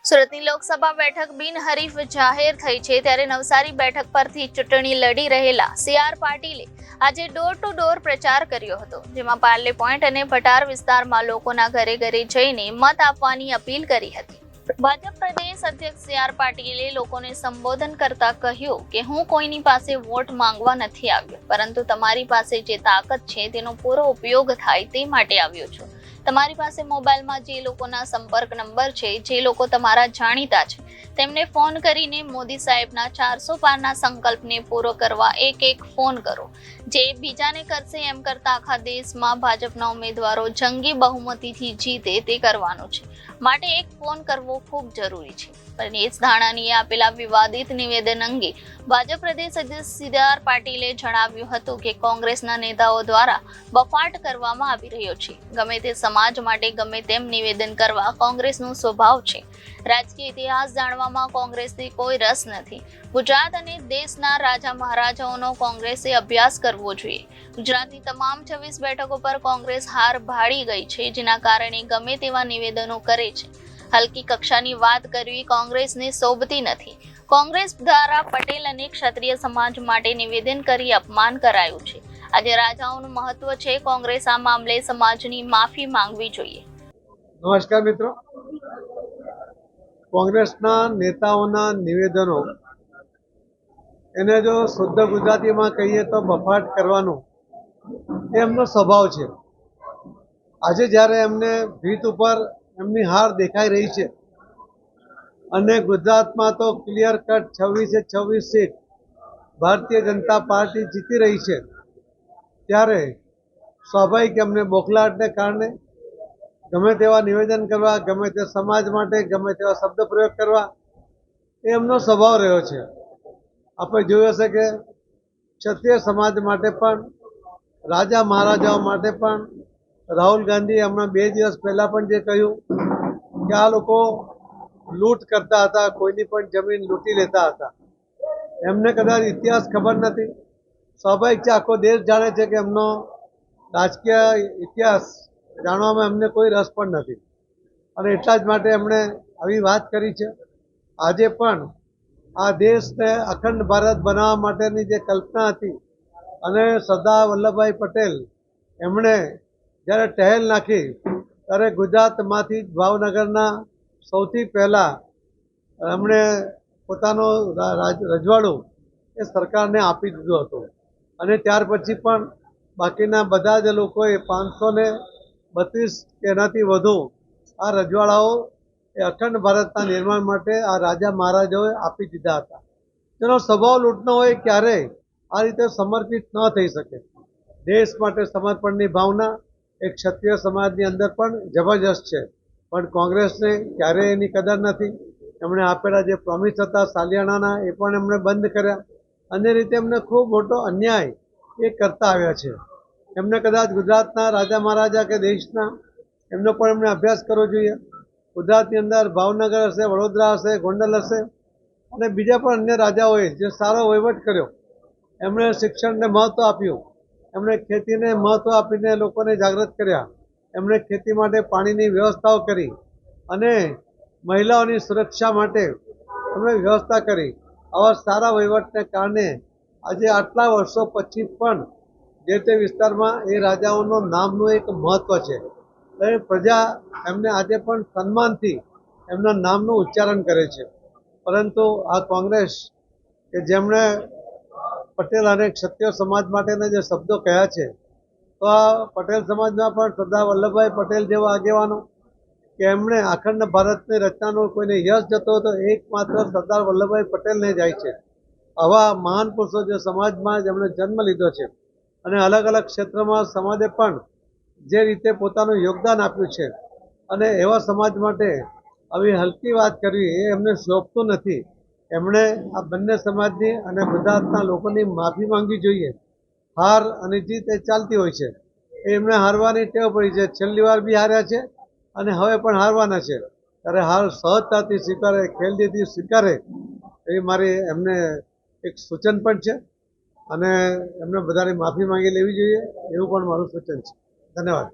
સુરતની લોકસભા બેઠક બિનહરીફ જાહેર થઈ છે ત્યારે નવસારી બેઠક પરથી ચૂંટણી લડી રહેલા સી.આર. પાટીલે આજે ડોર ટુ ડોર પ્રચાર કર્યો હતો, જેમાં પાર્લે પોઈન્ટ અને ભટાર વિસ્તારમાં લોકોના ઘરે ઘરે જઈને મત આપવાની અપીલ કરી હતી. ભાજપ પ્રદેશ અધ્યક્ષ સી.આર. પાટીલે લોકોને સંબોધન કરતા કહ્યું કે હું કોઈની પાસે વોટ માંગવા નથી આવ્યો, પરંતુ તમારી પાસે જે તાકાત છે તેનો પૂરો ઉપયોગ થાય તે માટે આવ્યો છું. તમારી પાસે મોબાઈલમાં જે લોકોના સંપર્ક નંબર છે, જે લોકો તમારા જાણીતા છે, તેમને ફોન કરીને મોદી સાહેબના 400 પારના સંકલ્પને પૂરો કરવા એક ફોન કરો. જે બીજાને કરશે એમ કરતા આખા દેશમાં ભાજપના ઉમેદવારો જંગી બહુમતીથી જીતે તે કરવાનું છે. માટે એક ફોન કરવો ખૂબ જરૂરી છે. પરેશ ધાનાણીએ આપેલા વિવાદિત નિવેદન અંગે ભાજપ પ્રદેશ અધ્યક્ષ સી.આર. પાટીલે જણાવ્યું હતું કે કોંગ્રેસના નેતાઓ દ્વારા બફાટ કરવામાં આવી રહ્યો છે. ગમે તે સમાજ માટે ગમે તેમ નિવેદન કરવા કોંગ્રેસનો સ્વભાવ છે. રાજકીય ઇતિહાસ જાણવામાં કોંગ્રેસને કોઈ રસ નથી. ગુજરાત અને દેશના રાજા મહારાજાઓનો કોંગ્રેસે અભ્યાસ કરવો જોઈએ. ગુજરાતની તમામ 26 બેઠકો પર કોંગ્રેસ હાર ભાળી ગઈ છે, જેના કારણે ગમે તેવા નિવેદનો કરે છે. હલકી કક્ષાની વાત કરવી કોંગ્રેસને શોભતી નથી. કોંગ્રેસ દ્વારા પટેલ અને ક્ષત્રિય સમાજ માટે નિવેદન કરી અપમાન કરાયું છે. આજે રાજાઓનું મહત્વ છે. કોંગ્રેસ આ મામલે સમાજની માફી માંગવી જોઈએ. નમસ્કાર મિત્રો. કોંગ્રેસના નેતાઓના નિવેદનો એને જો શુદ્ધ ગુજરાતીમાં કહીએ તો બફાટ કરવાનું એમનો સ્વભાવ છે. આજે જ્યારે એમને ભીત ઉપર એમની હાર દેખાઈ રહી છે અને ગુજરાતમાં તો clear cut 26 seat Bharatiya Janata party જીતી રહી છે, ત્યારે સ્વાભાવિક એમને બોખલાહટને કારણે ગમે તેવા નિવેદન કરવા, ગમે તે સમાજ માટે ગમે તેવા શબ્દ પ્રયોગ કરવા એ એમનો સ્વભાવ રહ્યો છે. આપણે જોયું હશે કે ક્ષત્રિય સમાજ માટે પણ, રાજા મહારાજાઓ માટે પણ રાહુલ ગાંધી હમણાં 2 દિવસ પહેલા પણ જે કહ્યું કે આ લોકો લૂંટ કરતા હતા, કોઈની પણ જમીન લૂંટી લેતા હતા. એમને કદાચ ઇતિહાસ ખબર નથી. સ્વાભાવિક છે, આખો દેશ જાણે છે કે એમનો રાજકીય ઇતિહાસ જાણવામાં એમને કોઈ રસ પણ નથી અને એટલા જ માટે એમણે આવી વાત કરી છે. આજે પણ આ દેશને અખંડ ભારત બનાવવા માટેની જે કલ્પના હતી અને સરદાર વલ્લભભાઈ પટેલ એમણે જ્યારે ટહેલ નાખી ત્યારે ગુજરાતમાંથી ભાવનગરના સૌથી પહેલા એમણે પોતાનો રજવાડું એ સરકારને આપી દીધું હતું અને ત્યાર પછી પણ બાકીના બધા જ લોકોએ 532 કે એનાથી વધુ આ રજવાડાઓ એ અખંડ ભારતના નિર્માણ માટે આ રાજા મહારાજાઓએ આપી દીધા હતા. તેનો સ્વભાવ લૂંટનો હોય ક્યારેય આ રીતે સમર્પિત ન થઈ શકે. દેશ માટે સમર્પણની ભાવના એક ક્ષત્રિય સમાજની અંદર પણ જબરજસ્ત છે, પણ કોંગ્રેસને ક્યારેય એની કદર નથી. એમણે આપેલા જે પ્રોમિસ હતા સાલિયાણાના એ પણ એમણે બંધ કર્યા. અન્ય રીતે એમને ખૂબ મોટો અન્યાય એ કરતા આવ્યા છે. એમને કદાચ ગુજરાતના રાજા મહારાજા કે દેશના એમનો પણ એમણે અભ્યાસ કરવો જોઈએ. ગુજરાતની અંદર ભાવનગર હશે, વડોદરા હશે, ગોંડલ હશે અને બીજા પણ અન્ય રાજાઓએ જે સારો વહીવટ કર્યો. એમણે શિક્ષણને મહત્વ આપ્યું, એમણે ખેતીને મહત્વ આપીને લોકોને જાગૃત કર્યા, એમણે ખેતી માટે પાણીની વ્યવસ્થાઓ કરી અને મહિલાઓની સુરક્ષા માટે એમણે વ્યવસ્થા કરી. આવા સારા વહીવટને કારણે આજે આટલા વર્ષો પછી પણ જે તે વિસ્તારમાં એ રાજાઓનું નામનું એક મહત્વ છે. પ્રજા એમને આજે પણ સન્માનથી એમના નામનું ઉચ્ચારણ કરે છે. પરંતુ આ કોંગ્રેસ કે જેમણે પટેલ અને ક્ષત્રિય સમાજ માટેના જે શબ્દો કહ્યા છે, તો આ પટેલ સમાજમાં પણ સરદાર વલ્લભભાઈ પટેલ જેવા આગેવાનો કે એમણે અખંડ ભારતની રચનાનો કોઈને યશ જતો હતો એકમાત્ર સરદાર વલ્લભભાઈ પટેલને જાય છે. આવા મહાન પુરુષો જે સમાજમાં જેમણે જન્મ લીધો છે અને અલગ અલગ ક્ષેત્રમાં સમાજે પણ જે રીતે પોતાનું યોગદાન આપ્યું છે અને એવા સમાજ માટે આવી હલકી વાત કરવી એ એમને શોભતું નથી. એમણે આ બંને સમાજની અને ગુજરાતના લોકોની માફી માંગવી જોઈએ. હાર અને જીત એ ચાલતી હોય છે. એમણે હારવાની ટેવ પડી છે. છેલ્લી વાર બી હાર્યા છે અને હવે પણ હારવાના છે. ત્યારે હાર સહજતાથી સ્વીકારે, ખેલદિલથી સ્વીકારે એવી મારી એમને એક સૂચન પણ છે અને એમને બધાની માફી માંગી લેવી જોઈએ એવું પણ મારું સૂચન છે. ધન્યવાદ.